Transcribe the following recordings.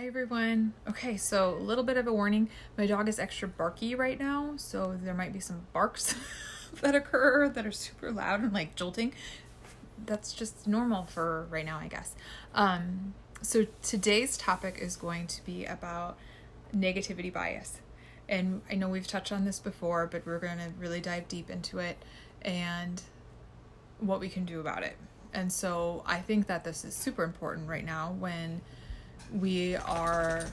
Hi everyone. Okay, so a little bit of a warning. My dog is extra barky right now, so there might be some barks that occur that are super loud and like jolting. That's just normal for right now, I guess. So today's topic is going to be about negativity bias. And I know we've touched on this before, but we're going to really dive deep into it and what we can do about it. And so I think that this is super important right now when we are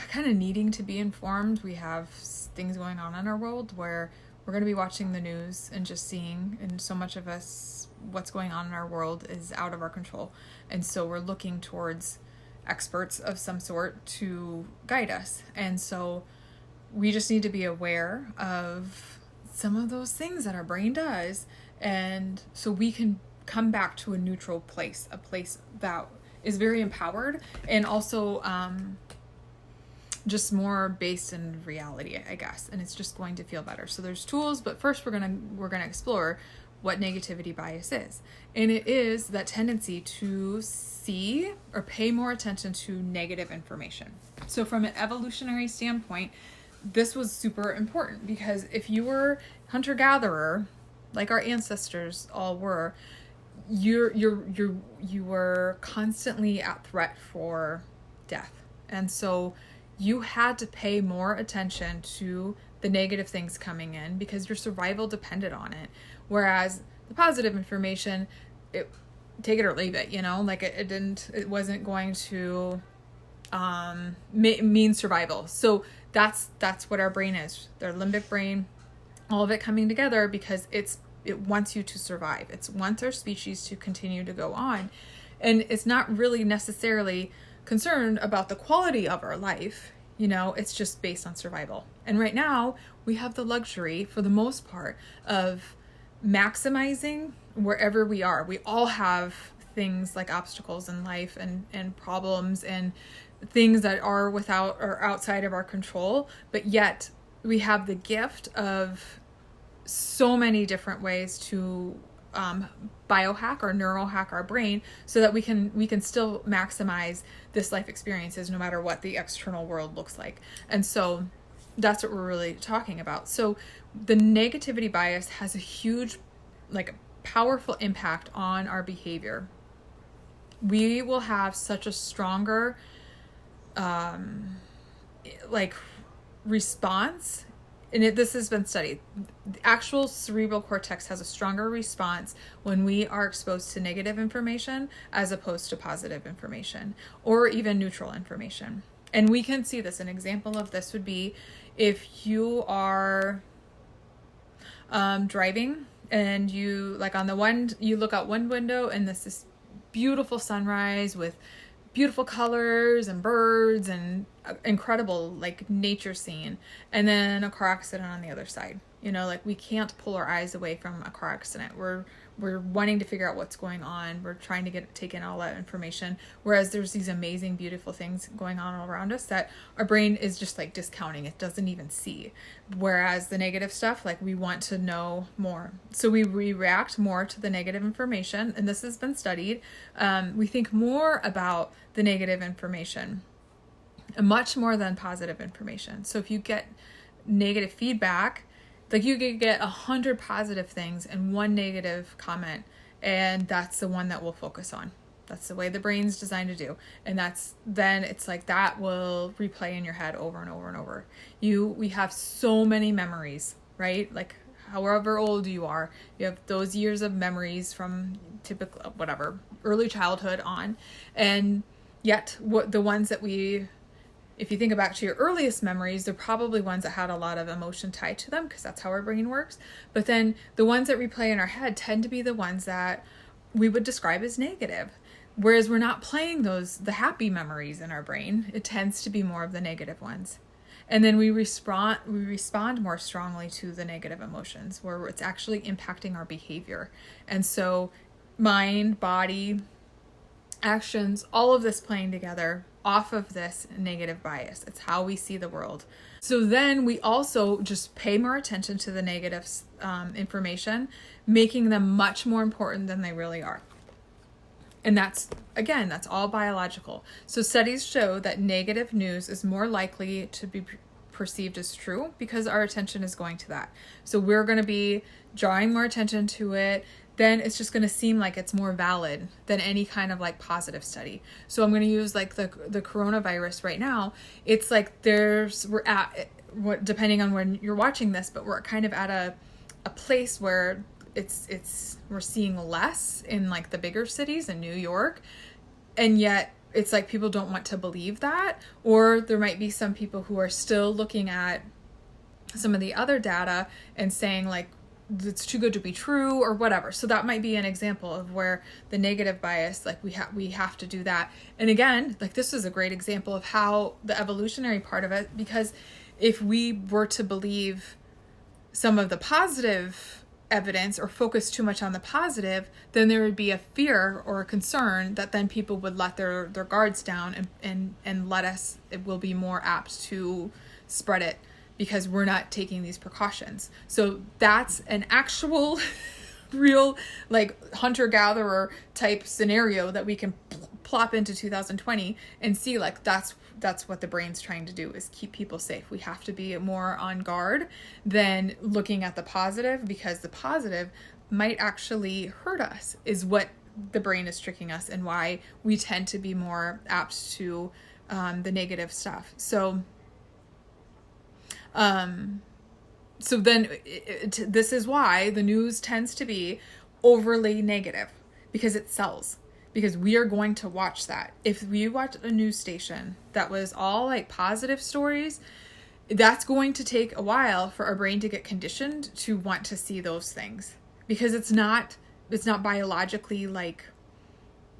kind of needing to be informed. We have things going on in our world where we're going to be watching the news and just seeing, and so much of us, what's going on in our world is out of our control. And so we're looking towards experts of some sort to guide us. And so we just need to be aware of some of those things that our brain does. And so we can come back to a neutral place, a place that is very empowered and also just more based in reality, I guess, and it's just going to feel better. So there's tools, but first we're gonna explore what negativity bias is, and it is that tendency to see or pay more attention to negative information. So from an evolutionary standpoint, this was super important because if you were hunter-gatherer, like our ancestors all were, you were constantly at threat for death. And so you had to pay more attention to the negative things coming in because your survival depended on it. Whereas the positive information, take it or leave it, like it wasn't going to mean survival. So that's what our brain is. Their limbic brain, all of it coming together because it wants you to survive. It wants our species to continue to go on. And it's not really necessarily concerned about the quality of our life. It's just based on survival. And right now we have the luxury, for the most part, of maximizing wherever we are. We all have things like obstacles in life and problems and things that are without or outside of our control, but yet we have the gift of so many different ways to biohack or neural hack our brain so that we can still maximize this life experiences no matter what the external world looks like. And so that's what we're really talking about. So the negativity bias has a huge, powerful impact on our behavior. We will have such a stronger response. And this has been studied. The actual cerebral cortex has a stronger response when we are exposed to negative information as opposed to positive information or even neutral information. And we can see this. An example of this would be if you are driving and you you look out one window and this beautiful sunrise with beautiful colors and birds and incredible nature scene, and then a car accident on the other side. We can't pull our eyes away from a car accident. We're wanting to figure out what's going on. We're trying to take in all that information, whereas there's these amazing, beautiful things going on all around us that our brain is just discounting. It doesn't even see. Whereas the negative stuff, we want to know more, so we react more to the negative information, and this has been studied. We think more about the negative information, much more than positive information. So if you get negative feedback, you could get 100 positive things and one negative comment, and that's the one that we'll focus on. That's the way the brain's designed to do. And then it's that will replay in your head over and over and over. We have so many memories, right? However old you are, you have those years of memories from typical, early childhood on. And yet the ones that if you think back to your earliest memories, they're probably ones that had a lot of emotion tied to them because that's how our brain works. But then the ones that replay in our head tend to be the ones that we would describe as negative. Whereas we're not playing the happy memories in our brain. It tends to be more of the negative ones. And then we respond more strongly to the negative emotions where it's actually impacting our behavior. And so mind, body, actions, all of this playing together off of this negative bias. It's how we see the world. So then we also just pay more attention to the negative information, making them much more important than they really are. And that's, again, that's all biological. So studies show that negative news is more likely to be perceived as true because our attention is going to that. So we're going to be drawing more attention to it. Then it's just going to seem like it's more valid than any kind of like positive study. So I'm going to use like the coronavirus right now. It's like we're at, depending on when you're watching this, but we're kind of at a place where we're seeing less in like the bigger cities in New York, and yet it's like people don't want to believe that, or there might be some people who are still looking at some of the other data and saying like it's too good to be true or whatever. So that might be an example of where the negative bias, like we have to do that. And again, like this is a great example of how the evolutionary part of it, because if we were to believe some of the positive evidence or focus too much on the positive, then there would be a fear or a concern that then people would let their guards down and it will be more apt to spread it because we're not taking these precautions. So that's an actual real like hunter-gatherer type scenario that we can plop into 2020 and see like that's what the brain's trying to do, is keep people safe. We have to be more on guard than looking at the positive, because the positive might actually hurt us, is what the brain is tricking us, and why we tend to be more apt to the negative stuff. So then this is why the news tends to be overly negative, because it sells. Because we are going to watch that. If we watch a news station that was all like positive stories, that's going to take a while for our brain to get conditioned to want to see those things, because it's not biologically like,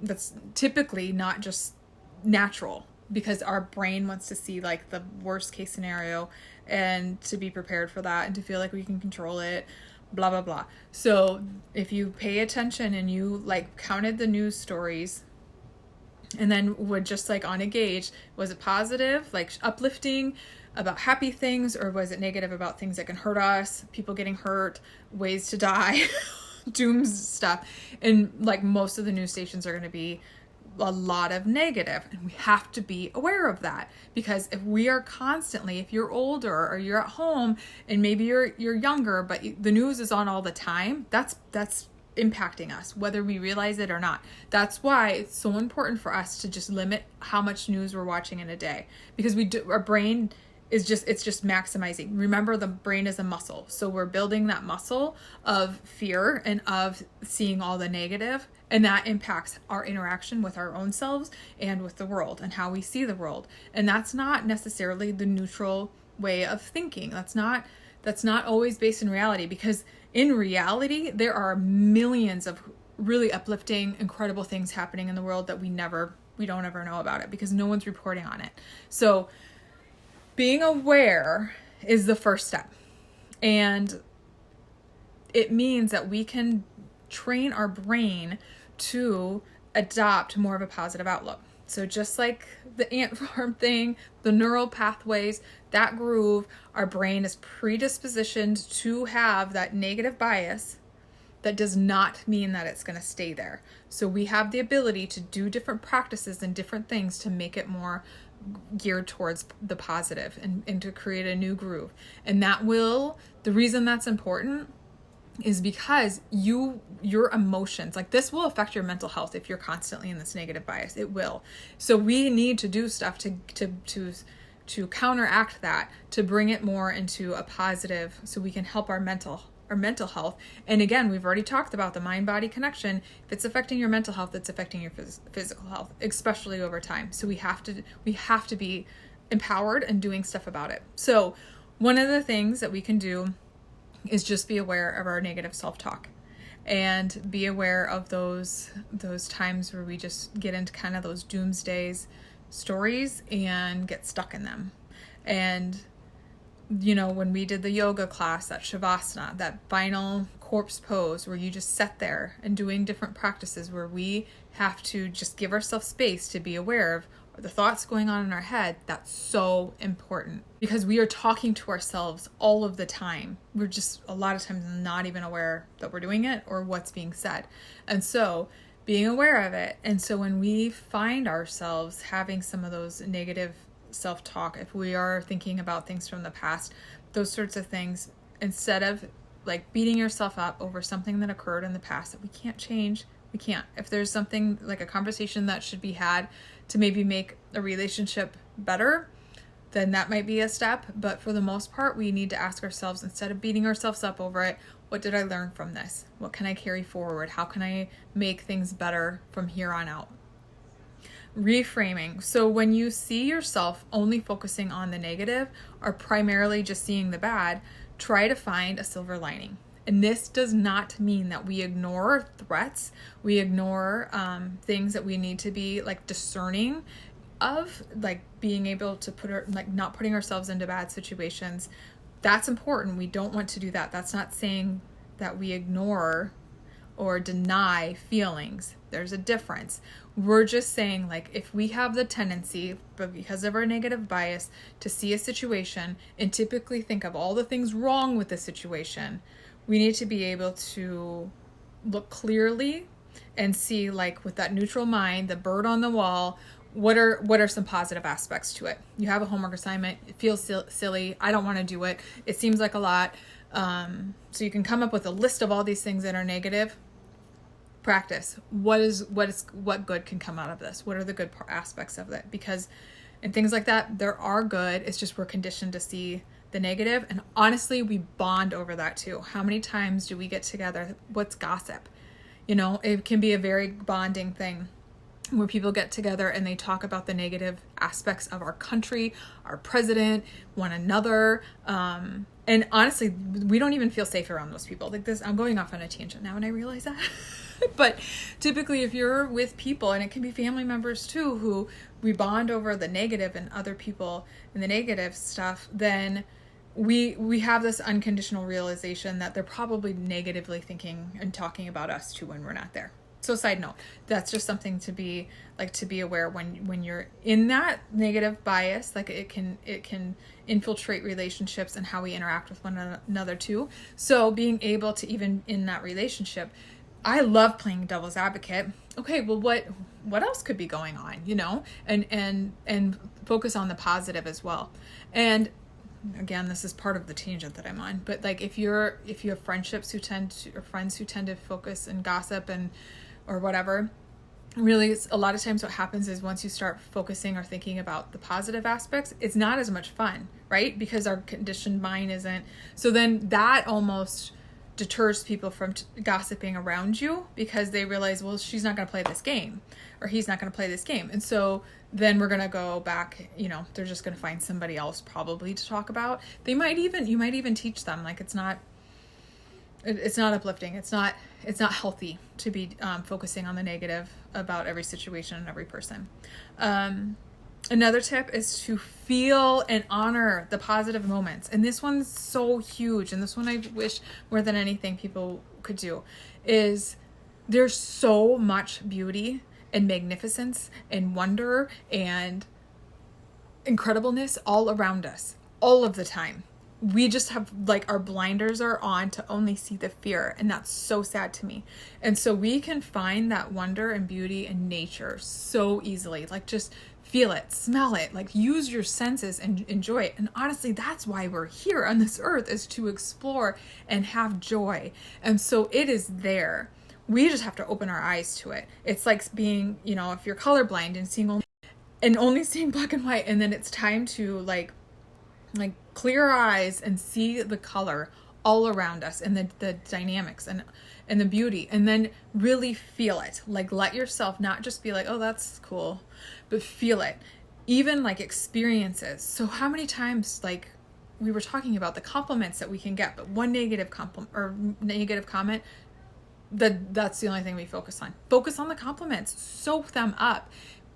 that's typically not just natural, because our brain wants to see like the worst case scenario and to be prepared for that and to feel like we can control it, blah, blah, blah. So if you pay attention and you like counted the news stories and then would just like on a gauge, was it positive, like uplifting about happy things, or was it negative about things that can hurt us, people getting hurt, ways to die, dooms stuff? And like most of the news stations are going to be a lot of negative, and we have to be aware of that, because if we are constantly, if you're older or you're at home and maybe you're younger but the news is on all the time, that's impacting us whether we realize it or not. That's why it's so important for us to just limit how much news we're watching in a day, because our brain is just maximizing. Remember, the brain is a muscle, so we're building that muscle of fear and of seeing all the negative, and that impacts our interaction with our own selves and with the world and how we see the world. And that's not necessarily the neutral way of thinking. That's not always based in reality, because in reality there are millions of really uplifting, incredible things happening in the world that we don't ever know about it, because no one's reporting on it. So being aware is the first step. And it means that we can train our brain to adopt more of a positive outlook. So just like the ant farm thing, the neural pathways, that groove, our brain is predispositioned to have that negative bias. That does not mean that it's going to stay there. So we have the ability to do different practices and different things to make it more geared towards the positive and to create a new groove. And the reason that's important is because your emotions, like this will affect your mental health if you're constantly in this negative bias. It will. So we need to do stuff to counteract that, to bring it more into a positive, so we can help our mental health. And again, we've already talked about the mind-body connection. If it's affecting your mental health, it's affecting your physical health, especially over time. So we have to be empowered and doing stuff about it. So one of the things that we can do is just be aware of our negative self-talk, and be aware of those times where we just get into kind of those doomsday stories and get stuck in them. And when we did the yoga class, that shavasana, that final corpse pose where you just sit there and doing different practices where we have to just give ourselves space to be aware of the thoughts going on in our head, that's so important, because we are talking to ourselves all of the time. We're just a lot of times not even aware that we're doing it or what's being said. And so being aware of it. And so when we find ourselves having some of those negative self-talk, if we are thinking about things from the past, those sorts of things, instead of like beating yourself up over something that occurred in the past that we can't change, we can't. If there's something like a conversation that should be had to maybe make a relationship better, then that might be a step. But for the most part, we need to ask ourselves, instead of beating ourselves up over it, what did I learn from this? What can I carry forward? How can I make things better from here on out? Reframing. So when you see yourself only focusing on the negative or primarily just seeing the bad, try to find a silver lining. And this does not mean that we ignore threats, we ignore things that we need to be like discerning of, like being able to not putting ourselves into bad situations. That's important. We don't want to do that. That's not saying that we ignore or deny feelings. There's a difference. We're just saying, like, if we have the tendency, but because of our negative bias, to see a situation and typically think of all the things wrong with the situation, we need to be able to look clearly and see, like, with that neutral mind, the bird on the wall, what are some positive aspects to it? You have a homework assignment. It feels silly. I don't want to do it. It seems like a lot. So you can come up with a list of all these things that are negative. Practice. What good can come out of this? What are the good aspects of it? Because, and things like that, there are good. It's just we're conditioned to see the negative. And honestly, we bond over that too. How many times do we get together? What's gossip? You know, it can be a very bonding thing, where people get together and they talk about the negative aspects of our country, our president, one another. And honestly, we don't even feel safe around those people. Like this, I'm going off on a tangent now and I realize that. But typically if you're with people, and it can be family members too, who we bond over the negative and other people and the negative stuff, then we have this unconditional realization that they're probably negatively thinking and talking about us too when we're not there. So side note, that's just something to be aware when you're in that negative bias, like it can infiltrate relationships and how we interact with one another too. So being able to, even in that relationship, I love playing devil's advocate. Okay, well what else could be going on, you know? And focus on the positive as well. And again, this is part of the tangent that I'm on, but like if you have friendships or friends who tend to focus and gossip or whatever, really a lot of times what happens is once you start focusing or thinking about the positive aspects, it's not as much fun, right? Because our conditioned mind isn't. So then that almost deters people from gossiping around you, because they realize, well, she's not going to play this game, or he's not going to play this game. And so then we're going to go back, you know, they're just going to find somebody else probably to talk about. You might even teach them, like, it's not uplifting. It's not healthy to be focusing on the negative about every situation and every person. Another tip is to feel and honor the positive moments. And this one's so huge. And this one I wish more than anything people could do, is there's so much beauty and magnificence and wonder and incredibleness all around us all of the time. We just have, like, our blinders are on to only see the fear, and that's so sad to me. And so we can find that wonder and beauty in nature so easily. Like, just feel it, smell it, like, use your senses and enjoy it. And honestly, that's why we're here on this earth, is to explore and have joy. And so it is there. We just have to open our eyes to it. It's like being, you know, if you're colorblind and only seeing black and white, and then it's time to like clear our eyes and see the color all around us, and the dynamics and the beauty, and then really feel it. Like, let yourself not just be like, oh, that's cool, but feel it. Even like experiences. So how many times, like we were talking about the compliments that we can get, but one negative compliment or negative comment, that's the only thing we focus on. Focus on the compliments. Soak them up.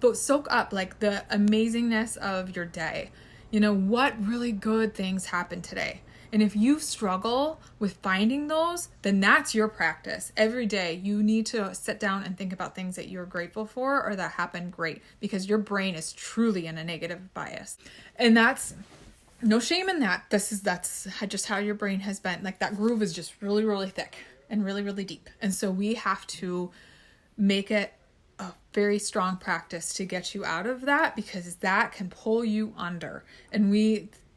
But soak up like the amazingness of your day. You know, what really good things happened today. And if you struggle with finding those, then that's your practice. Every day you need to sit down and think about things that you're grateful for or that happened great, because your brain is truly in a negative bias. And that's no shame in that. That's just how your brain has been. Like, that groove is just really, really thick and really, really deep. And so we have to make it a very strong practice to get you out of that, because that can pull you under. And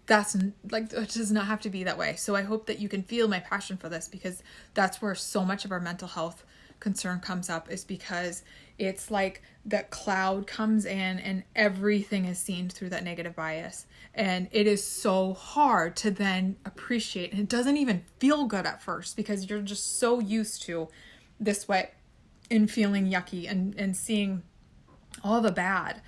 that's like, it does not have to be that way. So I hope that you can feel my passion for this, because that's where so much of our mental health concern comes up, is because it's like that cloud comes in and everything is seen through that negative bias. And it is so hard to then appreciate. And it doesn't even feel good at first, because you're just so used to this way and feeling yucky and seeing all the bad.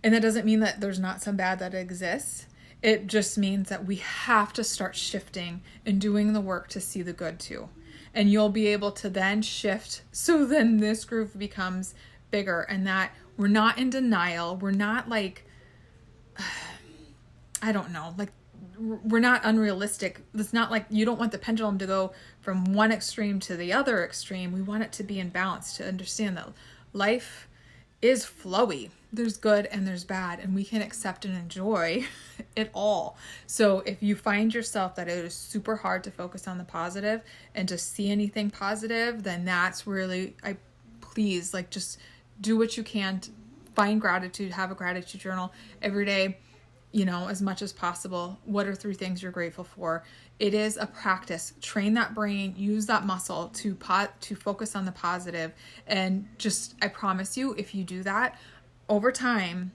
And that doesn't mean that there's not some bad that exists. It just means that we have to start shifting and doing the work to see the good too. And you'll be able to then shift, so then this groove becomes bigger, and that we're not in denial. We're not like, I don't know, like we're not unrealistic. It's not like you don't want the pendulum to go from one extreme to the other extreme. We want it to be in balance, to understand that life is flowy. There's good and there's bad, and we can accept and enjoy it all. So if you find yourself that it is super hard to focus on the positive and to see anything positive, then that's really, please, like, just do what you can to find gratitude, have a gratitude journal every day, as much as possible. What are 3 things you're grateful for? It is a practice. Train that brain, use that muscle to focus on the positive. And just, I promise you, if you do that, over time,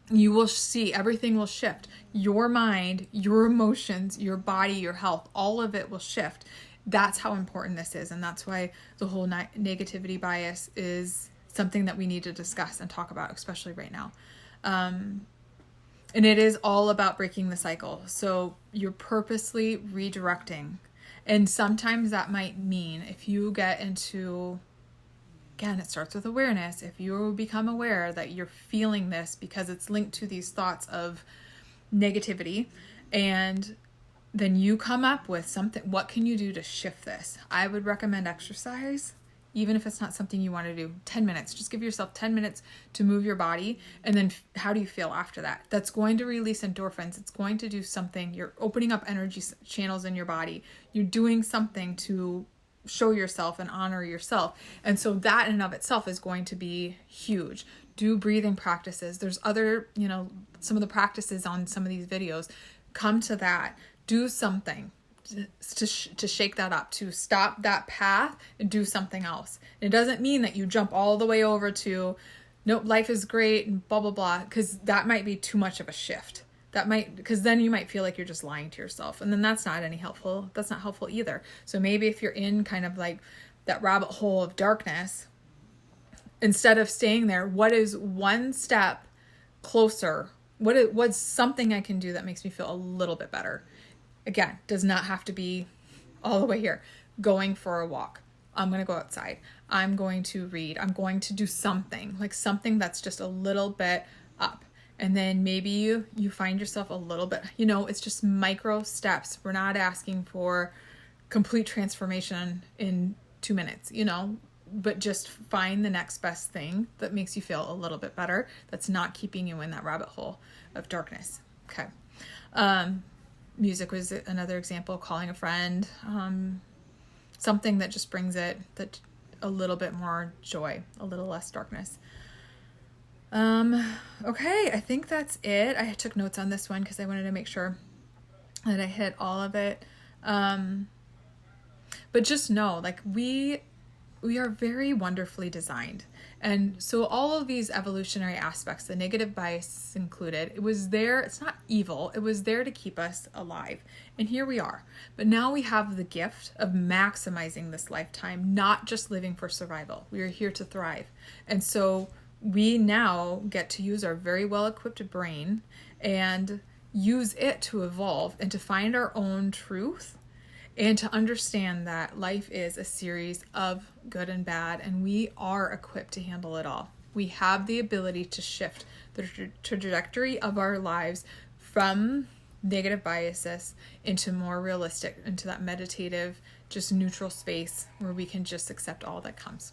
you will see everything will shift. Your mind, your emotions, your body, your health, all of it will shift. That's how important this is. And that's why the whole negativity bias is something that we need to discuss and talk about, especially right now. And it is all about breaking the cycle. So you're purposely redirecting. And sometimes that might mean, if you get into, again, it starts with awareness. If you become aware that you're feeling this because it's linked to these thoughts of negativity, and then you come up with something, what can you do to shift this? I would recommend exercise, even if it's not something you want to do. 10 minutes. Just give yourself 10 minutes to move your body. And then how do you feel after that? That's going to release endorphins. It's going to do something. You're opening up energy channels in your body. You're doing something to show yourself and honor yourself. And so that in and of itself is going to be huge. Do breathing practices. There's other, some of the practices on some of these videos. Come to that. Do something to shake that up, to stop that path and do something else. It doesn't mean that you jump all the way over to, nope, life is great and blah, blah, blah, because that might be too much of a shift. Because then you might feel like you're just lying to yourself, and then that's not helpful. That's not helpful either. So maybe if you're in kind of like that rabbit hole of darkness, instead of staying there, what is one step closer? What's something I can do that makes me feel a little bit better? Again, does not have to be all the way here. Going for a walk. I'm going to go outside. I'm going to read. I'm going to do something, like something that's just a little bit up. And then maybe you find yourself a little bit, it's just micro steps. We're not asking for complete transformation in 2 minutes, but just find the next best thing that makes you feel a little bit better. That's not keeping you in that rabbit hole of darkness. Okay. Music was another example, calling a friend, something that just brings it that a little bit more joy, a little less darkness. Okay, I think that's it. I took notes on this one because I wanted to make sure that I hit all of it. But just know, like, we are very wonderfully designed. And so all of these evolutionary aspects, the negative bias included, it was there. It's not evil. It was there to keep us alive. And here we are. But now we have the gift of maximizing this lifetime, not just living for survival. We are here to thrive. And so we now get to use our very well-equipped brain and use it to evolve and to find our own truth, and to understand that life is a series of good and bad, and we are equipped to handle it all. We have the ability to shift the trajectory of our lives from negative biases into more realistic, into that meditative, just neutral space where we can just accept all that comes.